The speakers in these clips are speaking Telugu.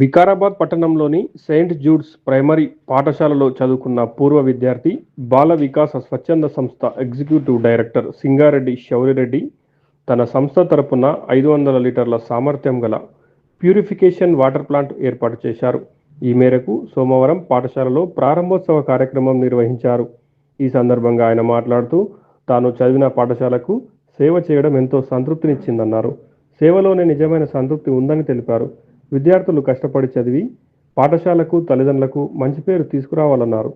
వికారాబాద్ పట్టణంలోని సెయింట్ జూడ్స్ ప్రైమరీ పాఠశాలలో చదువుకున్న పూర్వ విద్యార్థి, బాల వికాస స్వచ్ఛంద సంస్థ ఎగ్జిక్యూటివ్ డైరెక్టర్ సింగారెడ్డి శౌరిరెడ్డి తన సంస్థ తరపున 500 లీటర్ల సామర్థ్యం గల ప్యూరిఫికేషన్ వాటర్ ప్లాంట్ ఏర్పాటు చేశారు. ఈ మేరకు సోమవారం పాఠశాలలో ప్రారంభోత్సవ కార్యక్రమం నిర్వహించారు. ఈ సందర్భంగా ఆయన మాట్లాడుతూ, తాను చదివిన పాఠశాలకు సేవ చేయడం ఎంతో సంతృప్తినిచ్చిందన్నారు. సేవలోనే నిజమైన సంతృప్తి ఉందని తెలిపారు. విద్యార్థులు కష్టపడి చదివి పాఠశాలకు, తల్లిదండ్రులకు మంచి పేరు తీసుకురావాలన్నారు.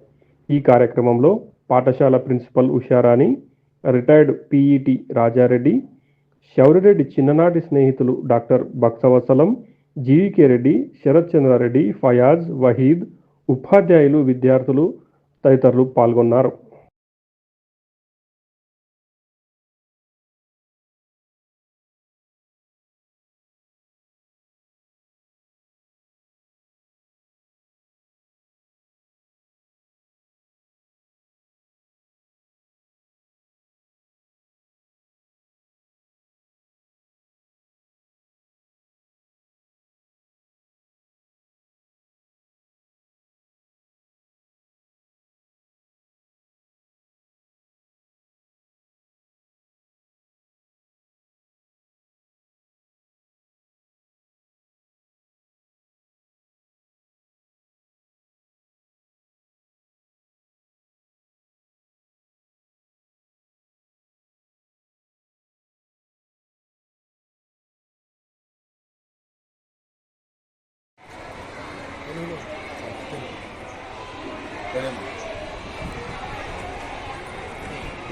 ఈ కార్యక్రమంలో పాఠశాల principal Usharani, retired PET Rajareddy, Shourireddy చిన్ననాటి స్నేహితులు డాక్టర్ బక్సవసలం, జీవీకే రెడ్డి, శరత్ చంద్రారెడ్డి, ఫయాజ్, వహీద్, ఉపాధ్యాయులు, విద్యార్థులు తదితరులు పాల్గొన్నారు.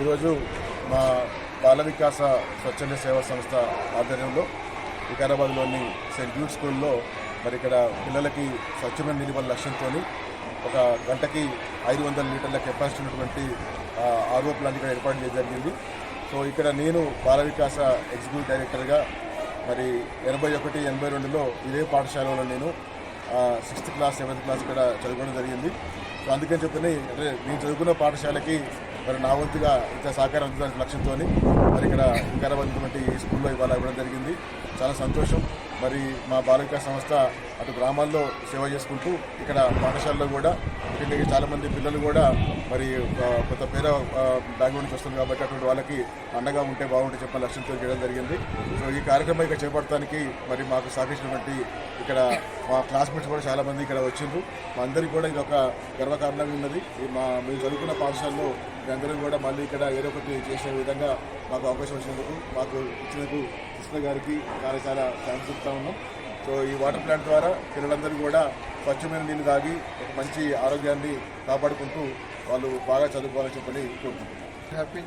ఈరోజు మా బాల వికాస స్వచ్ఛంద సేవా సంస్థ ఆధ్వర్యంలో వికారాబాద్లోని సెయింట్ జూడ్ స్కూల్లో మరి ఇక్కడ పిల్లలకి స్వచ్ఛమైన నీరు ఇవ్వాల లక్ష్యంతో ఒక గంటకి 500 లీటర్ల కెపాసిటీ ఉన్నటువంటి ఆర్ఓ ప్లాంట్ ఇక్కడ ఏర్పాటు చేయడం జరిగింది. సో ఇక్కడ నేను బాల వికాస ఎగ్జిక్యూటివ్ డైరెక్టర్గా మరి 81, 82లో ఇదే పాఠశాలలో నేను 6th క్లాస్ 7th క్లాస్ ఇక్కడ చదువుకోవడం జరిగింది. సో అందుకని చెప్పని అంటే నేను చదువుకున్న పాఠశాలకి మరి నా వంతుగా ఇంత సహకారం అందించడానికి లక్ష్యంతో మరి ఇక్కడ వికారాబాద్ ఈ స్కూల్లో ఇవాళ ఇవ్వడం జరిగింది. చాలా సంతోషం. మరి మా బాల వికాస సంస్థ అటు గ్రామాల్లో సేవ చేసుకుంటూ ఇక్కడ పాఠశాలలో కూడా ఇక్కడికి చాలామంది పిల్లలు కూడా మరి కొంత పేద బ్యాక్గ్రౌండ్ నుంచి వస్తుంది కాబట్టి అటువంటి వాళ్ళకి అండగా ఉంటే బాగుంటే చెప్పిన లక్ష్యంతో చేయడం జరిగింది. సో ఈ కార్యక్రమం ఇక్కడ చేపడటానికి మరి మాకు సహకరించినటువంటి ఇక్కడ మా క్లాస్మేట్స్ కూడా చాలామంది ఇక్కడ వచ్చిండ్రు. మా అందరికీ కూడా ఇది ఒక గర్వకారణంగా ఉన్నది. మేము చదువుకున్న పాఠశాలలో మీ అందరం కూడా మళ్ళీ ఇక్కడ ఏదో ఒకటి చేసే విధంగా మాకు అవకాశం వచ్చినందుకు, మాకు ఇచ్చినందుకు కృష్ణ గారికి చాలా థ్యాంక్స్ చెప్తా ఉన్నాం. సో ఈ వాటర్ ప్లాంట్ ద్వారా పిల్లలందరూ కూడా స్వచ్ఛమైన నీళ్ళు తాగి ఒక మంచి ఆరోగ్యాన్ని కాపాడుకుంటూ వాళ్ళు బాగా చదువుకోవాలని చెప్పని కోరుకుంటున్నాం. హ్యాపీ